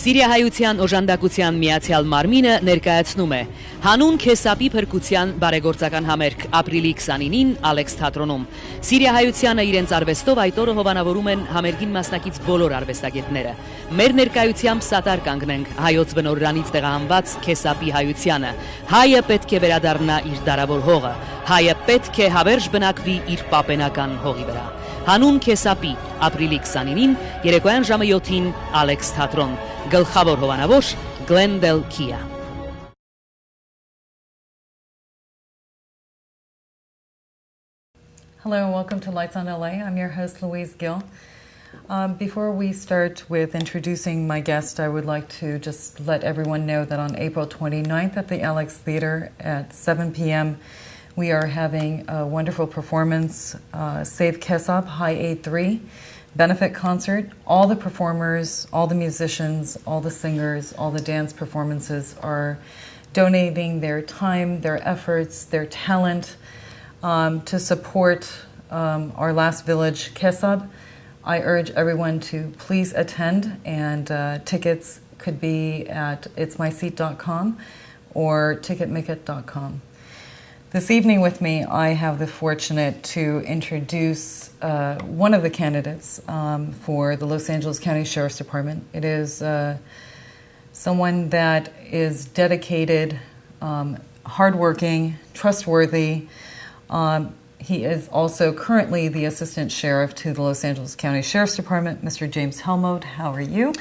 Սիրիահայության օժանդակության միացյալ մարմինը ներկայացնում է հանուն քեսապի փրկության բարեգործական համերգ ապրիլի 29-ին Ալեքս թատրոնում։ Սիրիահայությանը իրենց արվեստով այդ օրը հովանավորում են համերգին մասնակից բոլոր արվեստագետները։ Մեր ներկայությամբ սատար կանգնենք հայոց բնօրրանից տեղահանված քեսապի հայությանը։ Հայը պետք է վերադառնա իր դարավոր հողը։ Հայը պետք է հավերժ բնակվի իր պապենական հողի վրա։ Հանուն քեսապի ապրիլի 29-ին երեկոյան ժամը 7-ին Ալեքս թատրոն։ Գլխավոր հովանավոր Glendale Kia. Hello and welcome to Lights on LA. I'm your host Louise Gill. Before we start with introducing my guest, I would like to just let everyone know that on April 29th at the Alex Theater at 7 p.m. we are having a wonderful performance, Save Kesab, High A3. Benefit concert. All the performers, all the musicians, all the singers, all the dance performances are donating their time, their efforts, their talent to support our last village, Kesab. I urge everyone to please attend, and tickets could be at itsmyseat.com or ticketmicket.com. This evening with me, I have the fortunate to introduce one of the candidates for the Los Angeles County Sheriff's Department. It is someone that is dedicated, hardworking, trustworthy. He is also currently the Assistant Sheriff to the Los Angeles County Sheriff's Department, Mr. James Hellmold. How are you?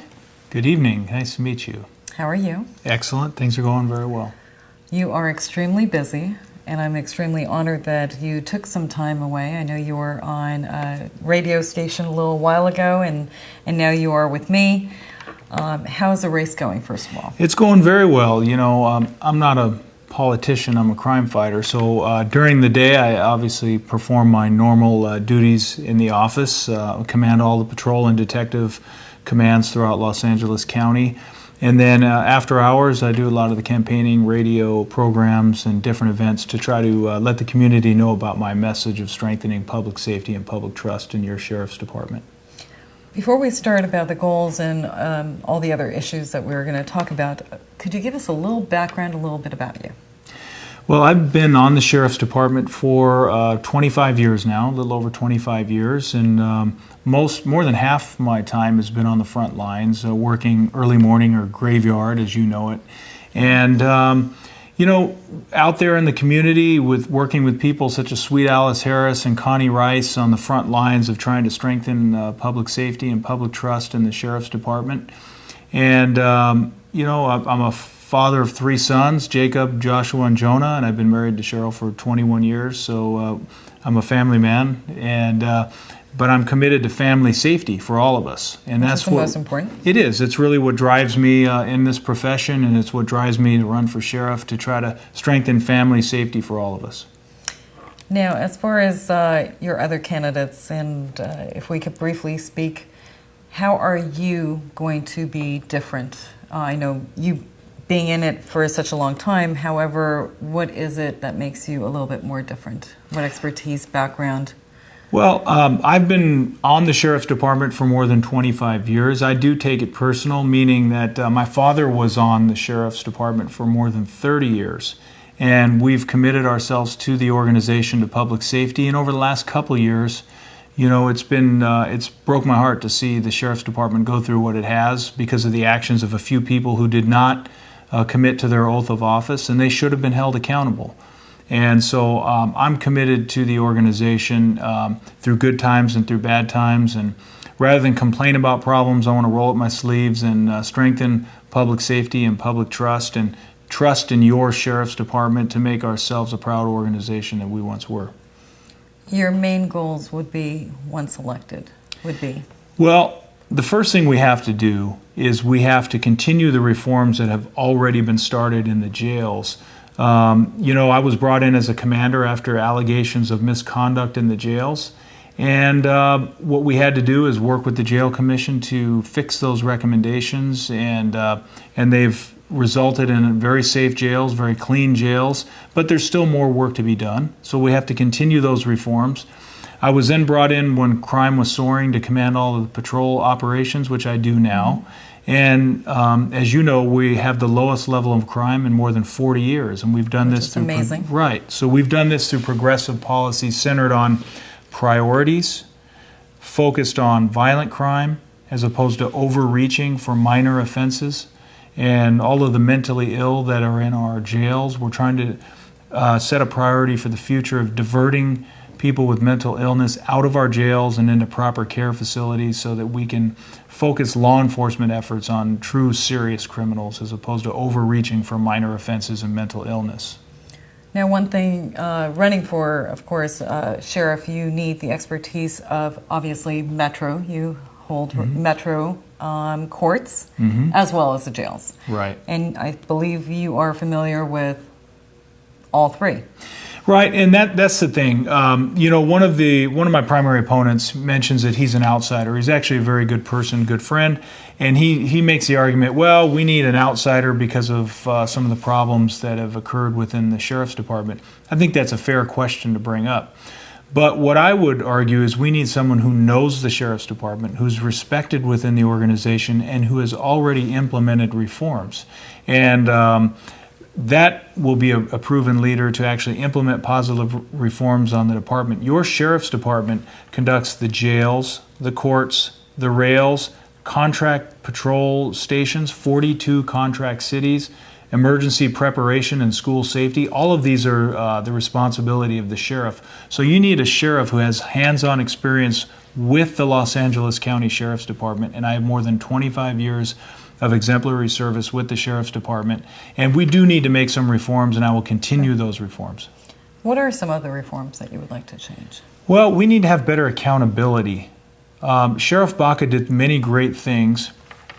Good evening. Nice to meet you. How are you? Excellent. Things are going very well. You are extremely busy. And I'm extremely honored that you took some time away. I know you were on a radio station a little while ago, and now you are with me. How's the race going, first of all? It's going very well. You know, I'm not a politician, I'm a crime fighter. So during the day, I obviously perform my normal duties in the office, command all the patrol and detective commands throughout Los Angeles County. And then after hours, I do a lot of the campaigning, radio programs, and different events to try to let the community know about my message of strengthening public safety and public trust in your sheriff's department. Before we start about the goals and all the other issues that we're going to talk about, could you give us a little background, a little bit about you? Well, I've been on the Sheriff's Department for 25 years now, a little over 25 years, and more than half my time has been on the front lines, working early morning or graveyard, as you know it. And, you know, out there in the community working with people such as Sweet Alice Harris and Connie Rice on the front lines of trying to strengthen public safety and public trust in the Sheriff's Department. And, you know, I'm a father of 3 sons, Jacob, Joshua, and Jonah, and I've been married to Cheryl for 21 years, so I'm a family man, and but I'm committed to family safety for all of us. And that's the most important. It is. It's really what drives me in this profession, and it's what drives me to run for sheriff, to try to strengthen family safety for all of us. Now, as far as your other candidates, and if we could briefly speak, how are you going to be different? I know you being in it for such a long time, however, what is it that makes you a little bit more different? What expertise, background? Well, I've been on the Sheriff's Department for more than 25 years. I do take it personal, meaning that my father was on the Sheriff's Department for more than 30 years. And we've committed ourselves to the organization, to public safety. And over the last couple of years, you know, it's broke my heart to see the Sheriff's Department go through what it has because of the actions of a few people who did not commit to their oath of office, and they should have been held accountable. And so I'm committed to the organization through good times and through bad times. And rather than complain about problems, I want to roll up my sleeves and strengthen public safety and public trust, and trust in your Sheriff's Department to make ourselves a proud organization that we once were. Your main goals would be, once elected, would be? Well, the first thing we have to do is we have to continue the reforms that have already been started in the jails. You know, I was brought in as a commander after allegations of misconduct in the jails. And what we had to do is work with the jail commission to fix those recommendations, and they've resulted in very safe jails, very clean jails, but there's still more work to be done. So we have to continue those reforms. I was then brought in when crime was soaring to command all of the patrol operations, which I do now. And as you know, we have the lowest level of crime in more than 40 years, and we've done this through amazing. Right. So we've done this through progressive policies centered on priorities, focused on violent crime as opposed to overreaching for minor offenses, and all of the mentally ill that are in our jails. We're trying to set a priority for the future of diverting people with mental illness out of our jails and into proper care facilities so that we can focus law enforcement efforts on true serious criminals as opposed to overreaching for minor offenses and mental illness. Now, one thing, running for, of course, Sheriff, you need the expertise of, obviously, Metro. You hold Metro courts as well as the jails. Right. And I believe you are familiar with all three. Right, and that's the thing. One of my primary opponents mentions that he's an outsider. He's actually a very good person, good friend, and he makes the argument, well, we need an outsider because of some of the problems that have occurred within the Sheriff's Department. I think that's a fair question to bring up. But what I would argue is we need someone who knows the Sheriff's Department, who's respected within the organization, and who has already implemented reforms. And that will be a proven leader to actually implement positive reforms on the department. Your Sheriff's Department conducts the jails, the courts, the rails, contract patrol stations, 42 contract cities, emergency preparation and school safety. All of these are the responsibility of the sheriff. So you need a sheriff who has hands-on experience with the Los Angeles County Sheriff's Department, and I have more than 25 years of exemplary service with the Sheriff's Department. And we do need to make some reforms, and I will continue those reforms. What are some other reforms that you would like to change? Well, we need to have better accountability. Sheriff Baca did many great things.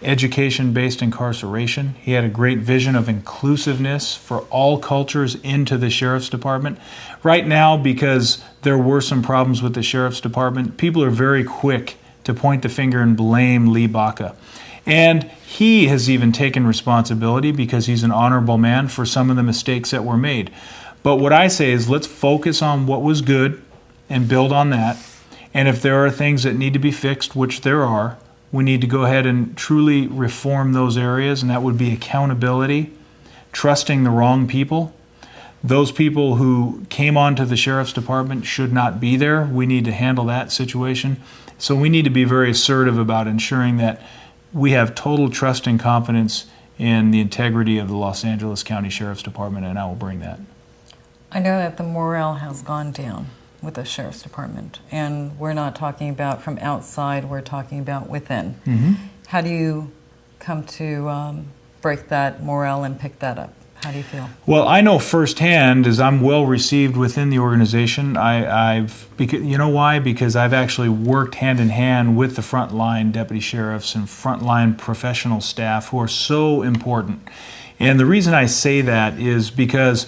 Education-based incarceration. He had a great vision of inclusiveness for all cultures into the Sheriff's Department. Right now, because there were some problems with the Sheriff's Department, people are very quick to point the finger and blame Lee Baca. And he has even taken responsibility, because he's an honorable man, for some of the mistakes that were made. But what I say is, let's focus on what was good and build on that. And if there are things that need to be fixed, which there are, we need to go ahead and truly reform those areas, and that would be accountability, trusting the wrong people. Those people who came onto the Sheriff's Department should not be there. We need to handle that situation. So we need to be very assertive about ensuring that we have total trust and confidence in the integrity of the Los Angeles County Sheriff's Department, and I will bring that. I know that the morale has gone down with the Sheriff's Department, and we're not talking about from outside, we're talking about within. How do you come to break that morale and pick that up? How do you feel? Well, I know firsthand, as I'm well received within the organization. You know why? Because I've actually worked hand in hand with the frontline deputy sheriffs and frontline professional staff who are so important. And the reason I say that is because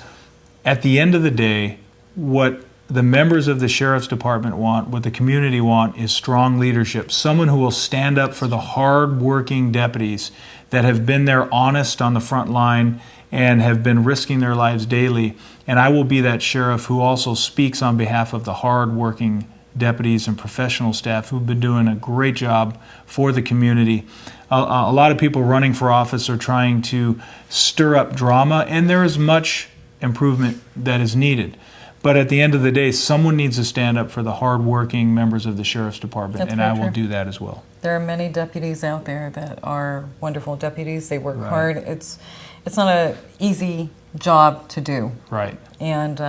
at the end of the day, what the members of the Sheriff's Department want, what the community want, is strong leadership. Someone who will stand up for the hard-working deputies that have been there honest on the front line and have been risking their lives daily. And I will be that sheriff who also speaks on behalf of the hard-working deputies and professional staff who've been doing a great job for the community. A lot of people running for office are trying to stir up drama, and there is much improvement that is needed. But at the end of the day, someone needs to stand up for the hard-working members of the Sheriff's Department, and I will do that as well. There are many deputies out there that are wonderful deputies. They work hard. It's not an easy job to do. Right. And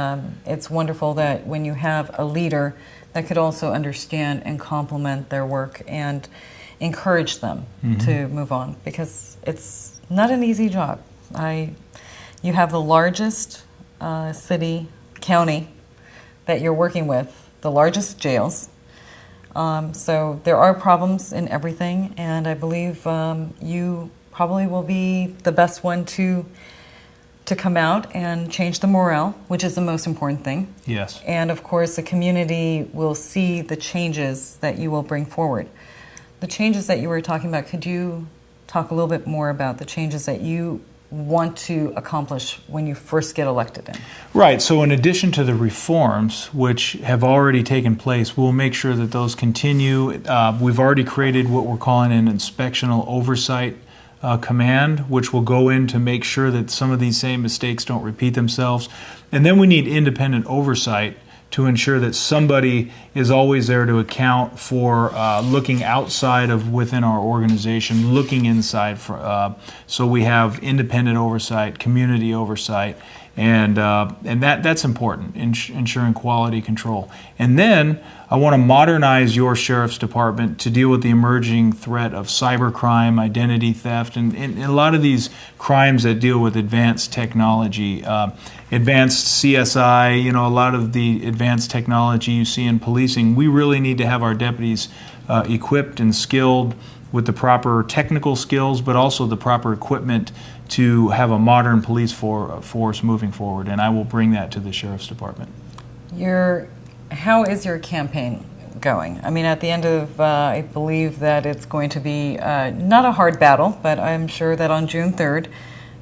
it's wonderful that when you have a leader that could also understand and complement their work and encourage them to move on, because it's not an easy job. You have the largest county that you're working with, the largest jails. So there are problems in everything, and I believe you probably will be the best one to come out and change the morale, which is the most important thing. Yes. And of course, the community will see the changes that you will bring forward. The changes that you were talking about, could you talk a little bit more about the changes that you want to accomplish when you first get elected in? Right. So in addition to the reforms, which have already taken place, we'll make sure that those continue. We've already created what we're calling an inspectional oversight command, which will go in to make sure that some of these same mistakes don't repeat themselves. And then we need independent oversight to ensure that somebody is always there to account for looking outside of within our organization, looking inside. So we have independent oversight, community oversight, and that's important, ensuring quality control. And then I want to modernize your sheriff's department to deal with the emerging threat of cybercrime, identity theft, and a lot of these crimes that deal with advanced technology, advanced CSI, a lot of the advanced technology you see in policing. We really need to have our deputies equipped and skilled with the proper technical skills, but also the proper equipment to have a modern police force moving forward, and I will bring that to the Sheriff's Department. How is your campaign going? I mean, at the end of, I believe that it's going to be not a hard battle, but I'm sure that on June 3rd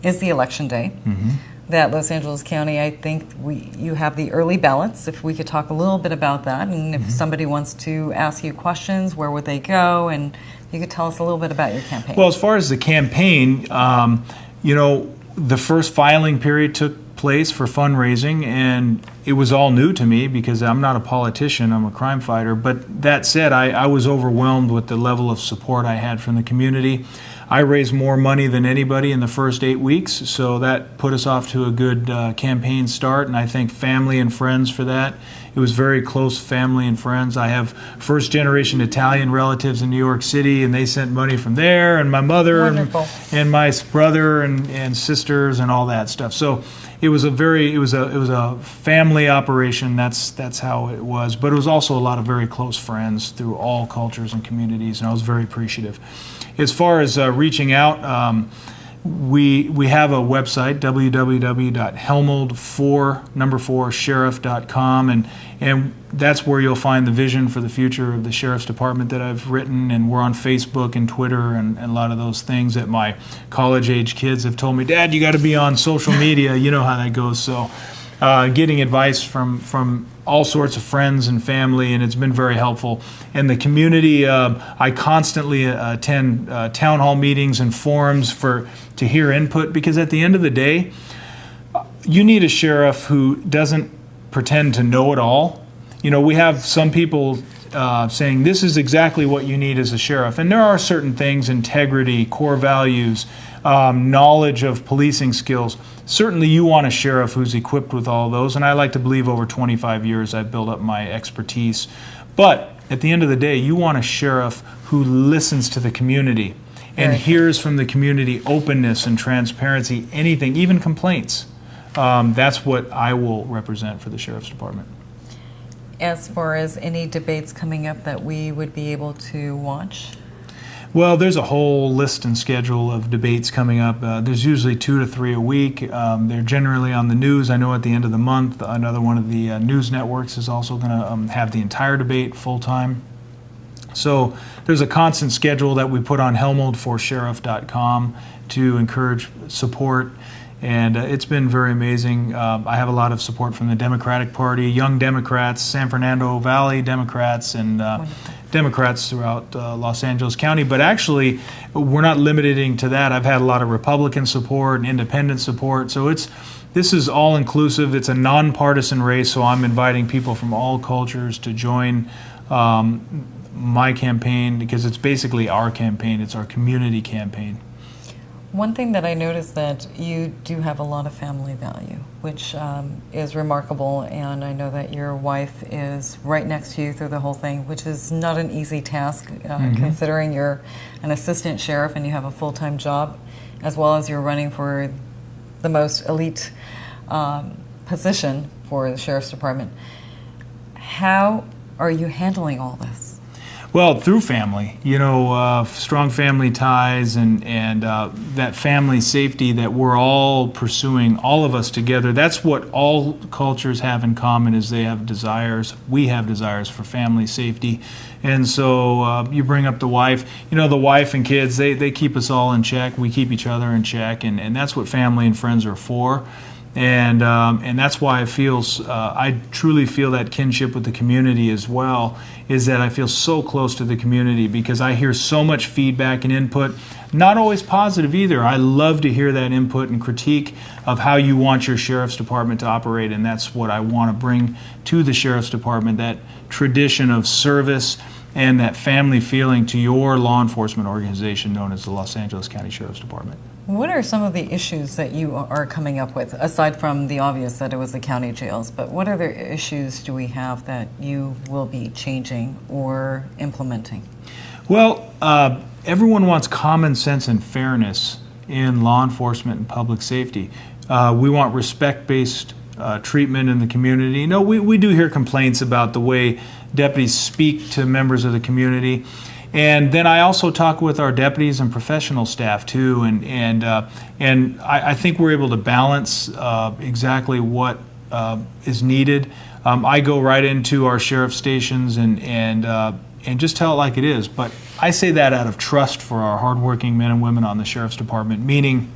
is the election day. Mm-hmm. That Los Angeles County, I think you have the early ballots. If we could talk a little bit about that, and if somebody wants to ask you questions, where would they go? And you could tell us a little bit about your campaign. Well, as far as the campaign, the first filing period took place for fundraising, and it was all new to me because I'm not a politician, I'm a crime fighter. But that said, I was overwhelmed with the level of support I had from the community. I raised more money than anybody in the first 8 weeks, so that put us off to a good campaign start, and I thank family and friends for that. It was very close family and friends. I have first-generation Italian relatives in New York City, and they sent money from there, and my mother and my brother and sisters and all that stuff. So it was a family operation. That's how it was. But it was also a lot of very close friends through all cultures and communities, and I was very appreciative. As far as reaching out, we have a website, www.hellmold4sheriff.com, and that's where you'll find the vision for the future of the Sheriff's Department that I've written, and we're on Facebook and Twitter and a lot of those things that my college-age kids have told me, Dad, you got to be on social media. You know how that goes. So getting advice from all sorts of friends and family, and it's been very helpful. And the community, I constantly attend town hall meetings and forums to hear input, because at the end of the day, you need a sheriff who doesn't pretend to know it all. We have some people saying this is exactly what you need as a sheriff, and there are certain things: integrity, core values, knowledge of policing skills. Certainly you want a sheriff who's equipped with all those, and I like to believe over 25 years I've built up my expertise. But at the end of the day, you want a sheriff who listens to the community and hears from the community openness and transparency, anything, even complaints. That's what I will represent for the Sheriff's Department. As far as any debates coming up that we would be able to watch? Well, there's a whole list and schedule of debates coming up. There's usually 2 to 3 a week. They're generally on the news. I know at the end of the month, another one of the news networks is also going to have the entire debate full-time. So there's a constant schedule that we put on hellmold4sheriff.com to encourage support. And it's been very amazing. I have a lot of support from the Democratic Party, Young Democrats, San Fernando Valley Democrats, and Democrats throughout Los Angeles County. But actually, we're not limiting to that. I've had a lot of Republican support and independent support. So this is all-inclusive. It's a nonpartisan race, so I'm inviting people from all cultures to join my campaign, because it's basically our campaign. It's our community campaign. One thing that I noticed, that you do have a lot of family value, which is remarkable, and I know that your wife is right next to you through the whole thing, which is not an easy task, considering you're an assistant sheriff and you have a full-time job, as well as you're running for the most elite position for the Sheriff's Department. How are you handling all this? Well, through family, strong family ties and that family safety that we're all pursuing, all of us together. That's what all cultures have in common, is they have desires. We have desires for family safety. And so you bring up the wife. The wife and kids, they keep us all in check. We keep each other in check, and that's what family and friends are for. And that's why I truly feel that kinship with the community as well, is that I feel so close to the community because I hear so much feedback and input, not always positive either. I love to hear that input and critique of how you want your sheriff's department to operate, and that's what I want to bring to the sheriff's department, that tradition of service and that family feeling to your law enforcement organization known as the Los Angeles County Sheriff's Department. What are some of the issues that you are coming up with, aside from the obvious that it was the county jails, but what other issues do we have that you will be changing or implementing? Well, everyone wants common sense and fairness in law enforcement and public safety. We want respect-based treatment in the community. No, we do hear complaints about the way deputies speak to members of the community. And then I also talk with our deputies and professional staff too, and I think we're able to balance exactly what is needed. I go right into our sheriff stations and just tell it like it is. But I say that out of trust for our hardworking men and women on the sheriff's department, meaning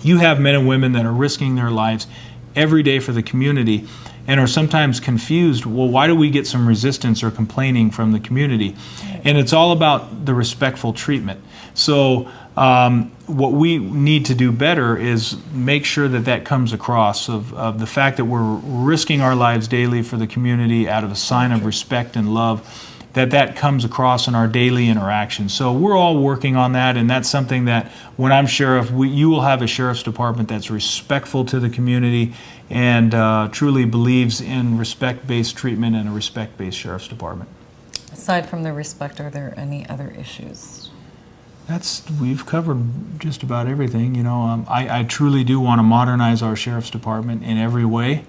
you have men and women that are risking their lives every day for the community and are sometimes confused, well, why do we get some resistance or complaining from the community? And it's all about the respectful treatment. So what we need to do better is make sure that that comes across of the fact that we're risking our lives daily for the community out of a sign of respect and love, that comes across in our daily interactions. So we're all working on that, and that's something that when I'm sheriff, you will have a sheriff's department that's respectful to the community and truly believes in respect-based treatment and a respect-based sheriff's department. Aside from the respect, are there any other issues? We've covered just about everything. You know, I truly do want to modernize our sheriff's department in every way.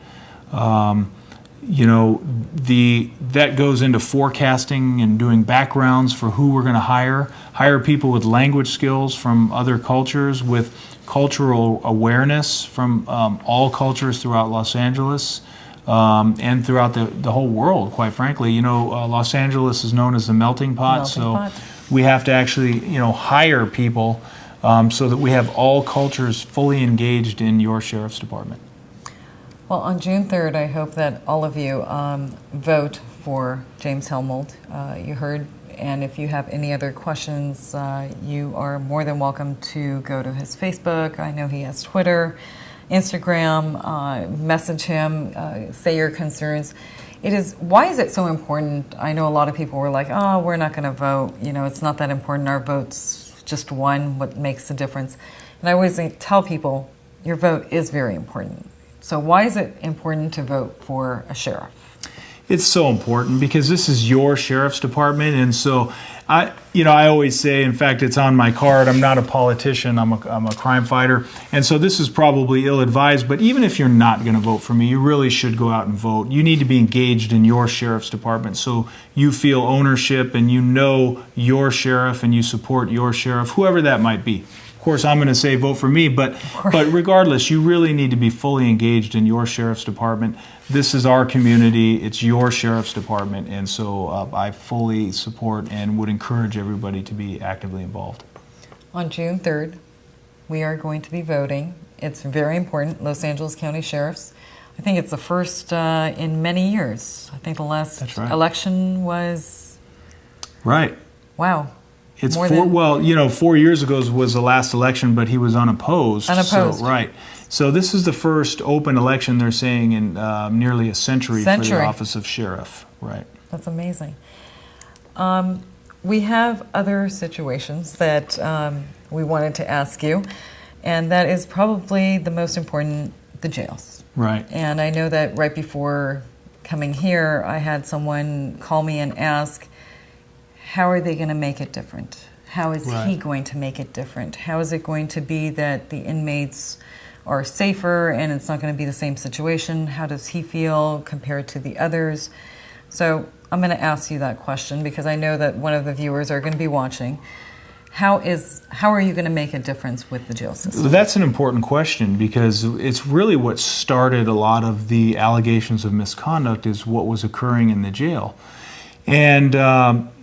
You know, that goes into forecasting and doing backgrounds for who we're going to hire people with language skills from other cultures, with cultural awareness from all cultures throughout Los Angeles and throughout the whole world, quite frankly. You know, Los Angeles is known as the melting pot, we have to actually, hire people so that we have all cultures fully engaged in your sheriff's department. Well, on June 3rd, I hope that all of you vote for James Hellmold. You heard, and if you have any other questions, you are more than welcome to go to his Facebook. I know he has Twitter, Instagram, message him, say your concerns. Why is it so important? I know a lot of people were like, oh, we're not going to vote. It's not that important. Our vote's just one, what makes the difference. And I always tell people, your vote is very important. So why is it important to vote for a sheriff? It's so important because this is your sheriff's department, and so I always say, in fact, it's on my card, I'm not a politician, I'm a crime fighter, and so this is probably ill-advised, but even if you're not going to vote for me, you really should go out and vote. You need to be engaged in your sheriff's department so you feel ownership and you know your sheriff and you support your sheriff, whoever that might be. Of course, I'm going to say vote for me, but regardless, you really need to be fully engaged in your sheriff's department. This is our community. It's your sheriff's department, and so I fully support and would encourage everybody to be actively involved. On June 3rd, we are going to be voting. It's very important, Los Angeles County Sheriffs. I think it's the first in many years. I think the last election was... Right. Wow. It's 4 years ago was the last election, but he was unopposed. Unopposed. So, right. So this is the first open election, they're saying, in nearly a century for the office of sheriff. Right. That's amazing. We have other situations that we wanted to ask you, and that is probably the most important, the jails. Right. And I know that right before coming here, I had someone call me and ask, how are they going to make it different? How is he going to make it different? How is it going to be that the inmates are safer and it's not going to be the same situation? How does he feel compared to the others? So I'm going to ask you that question because I know that one of the viewers are going to be watching. How are you going to make a difference with the jail system? That's an important question because it's really what started a lot of the allegations of misconduct is what was occurring in the jail. And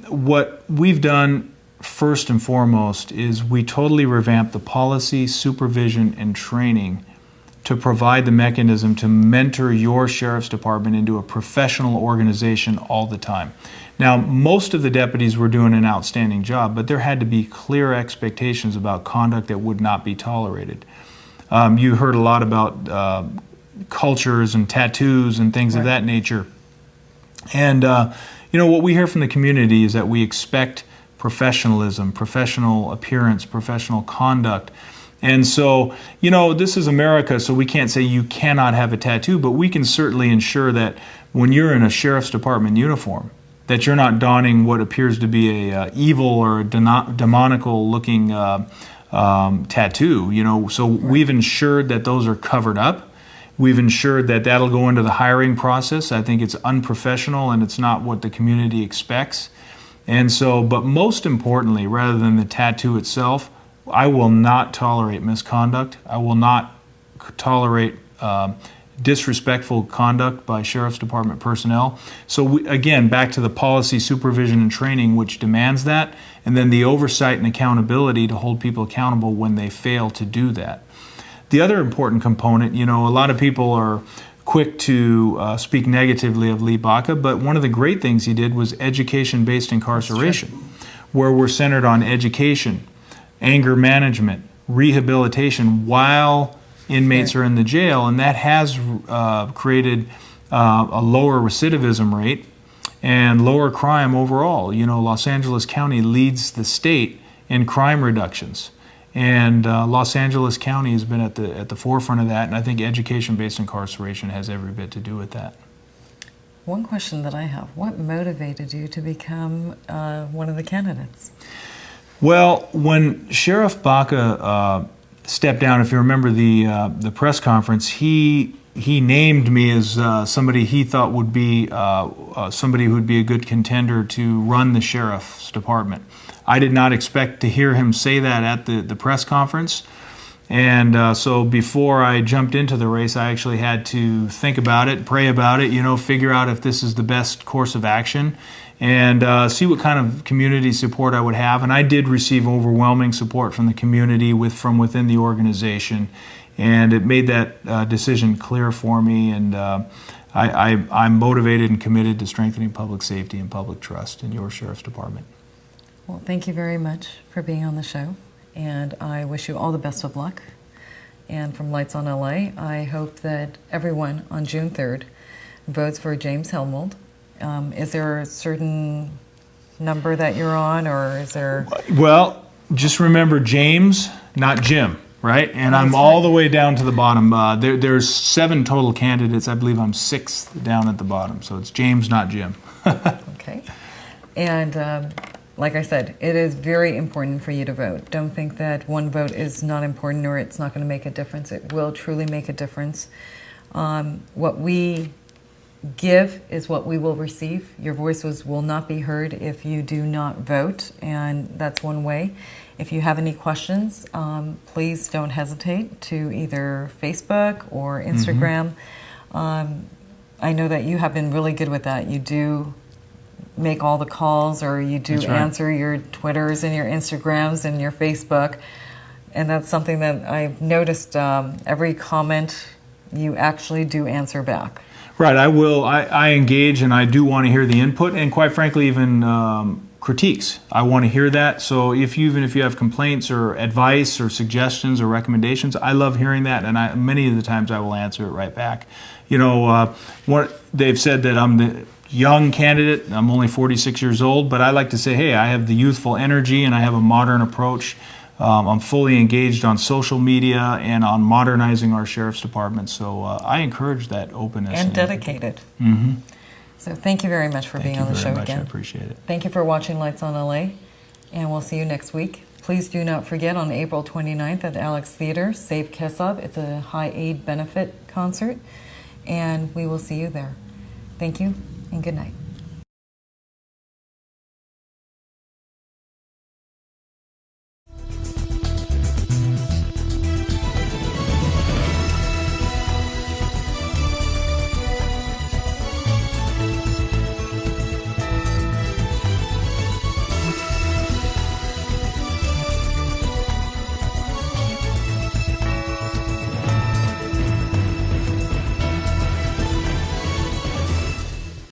what we've done first and foremost is we totally revamped the policy, supervision, and training to provide the mechanism to mentor your sheriff's department into a professional organization all the time. Now, most of the deputies were doing an outstanding job, but there had to be clear expectations about conduct that would not be tolerated. You heard a lot about cultures and tattoos and things of that nature. And, what we hear from the community is that we expect professionalism, professional appearance, professional conduct. And so, this is America, so we can't say you cannot have a tattoo, but we can certainly ensure that when you're in a sheriff's department uniform, that you're not donning what appears to be a evil or a demonical looking tattoo. So we've ensured that those are covered up. We've ensured that that'll go into the hiring process. I think it's unprofessional and it's not what the community expects. And so, but most importantly, rather than the tattoo itself, I will not tolerate misconduct. I will not tolerate disrespectful conduct by Sheriff's Department personnel. So again, back to the policy, supervision, and training, which demands that, and then the oversight and accountability to hold people accountable when they fail to do that. The other important component, a lot of people are quick to speak negatively of Lee Baca, but one of the great things he did was education-based incarceration, where we're centered on education, anger management, rehabilitation while inmates are in the jail, and that has created a lower recidivism rate and lower crime overall. Los Angeles County leads the state in crime reductions, and Los Angeles County has been at the forefront of that, and I think education-based incarceration has every bit to do with that. One question that I have, what motivated you to become one of the candidates? Well, when Sheriff Baca stepped down, if you remember the press conference, he named me as somebody he thought would be somebody who would be a good contender to run the sheriff's department. I did not expect to hear him say that at the press conference, and so before I jumped into the race, I actually had to think about it, pray about it, figure out if this is the best course of action, and see what kind of community support I would have. And I did receive overwhelming support from the community from within the organization, and it made that decision clear for me. And I'm motivated and committed to strengthening public safety and public trust in your Sheriff's Department. Well, thank you very much for being on the show, and I wish you all the best of luck. And from Lights on LA, I hope that everyone on June 3rd votes for James Hellmold. Is there a certain number that you're on, or is there... Well, just remember James, not Jim, right? And I'm all the way down to the bottom. There's 7 total candidates. I believe I'm 6th down at the bottom. So it's James, not Jim. Okay. And like I said, it is very important for you to vote. Don't think that one vote is not important or it's not going to make a difference. It will truly make a difference. What we give is what we will receive. Your voices will not be heard if you do not vote, and that's one way. If you have any questions, please don't hesitate to either Facebook or Instagram. I know that you have been really good with that. You do make all the calls, or you do answer your Twitters and your Instagrams and your Facebook, and that's something that I've noticed. Every comment you actually do answer back. Right, I will. I engage, and I do want to hear the input, and quite frankly, even critiques. I want to hear that. So even if you have complaints or advice or suggestions or recommendations, I love hearing that, and many of the times I will answer it right back. What they've said that I'm the young candidate. I'm only 46 years old, but I like to say, hey, I have the youthful energy and I have a modern approach. I'm fully engaged on social media and on modernizing our Sheriff's Department. So I encourage that openness. And dedicated. So thank you very much for being on the show again. I appreciate it. Thank you for watching Lights on LA, and we'll see you next week. Please do not forget on April 29th at Alex Theater, Save Kesub. It's a high aid benefit concert, and we will see you there. Thank you, and good night.